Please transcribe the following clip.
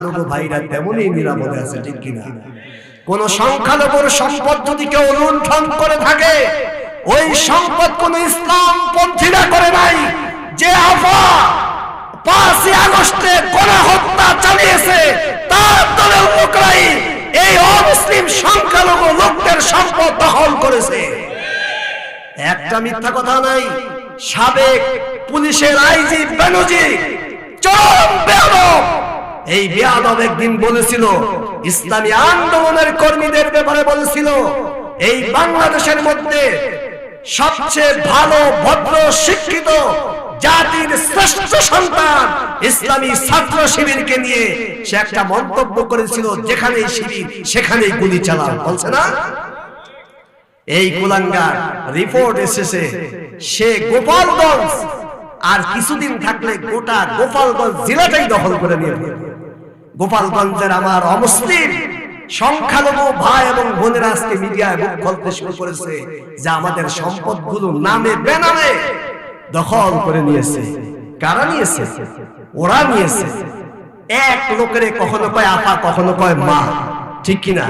ভাইরা তেমনই নিরাপদে আছে, ঠিক কিনা? কোন সংখ্যালঘুর সম্পদ যদি কেউ লুণ্ঠন করে থাকে, ওই সম্পদ কোন ইসলাম পন্থীরা করে নাই। যে আফা 5ই আগস্টে গণহত্যা চালিয়েছে তার দলের লোকরাই এই অমুসলিম সংখ্যালঘু লোকদের সম্পদ দখল করেছে। একটা মিথ্যা কথা নাই। সাবেক পুলিশের আইজি বেনজি চরম বেয়াদব, এই বেয়াদব একদিন বলেছিল, ইসলামী আন্দোলনের কর্মীদের ব্যাপারে বলেছিল, এই বাংলাদেশের মধ্যে সবচেয়ে ভালো ভদ্র শিক্ষিত জাতির শ্রেষ্ঠ সন্তান ইসলামী ছাত্র শিবিরকে নিয়ে সে একটা মন্তব্য করেছিল, যেখানেই শিবির সেখানেই গুলি চালাও, বলছে না? এই কুলাঙ্গার রিপোর্ট এসেছে, সে গোপালগঞ্জ আর কিছুদিন থাকলে গোটা গোপালগঞ্জ জেলাটাই দখল করে নিয়ে ফেলবে। গোপালগঞ্জের আমার অমুসলিম সংখ্যালঘু ভাই এবং বোনেরা আজকে মিডিয়ায় মুখ খুলতে শুরু করেছে যে আমাদের সম্পদগুলো নামে বেনামে দখল করে নিয়েছে। কারা নিয়েছে? ওরা নিয়েছে। এক লোকের কখনো কয় আপা, কখনো কয় মা, ঠিক কিনা?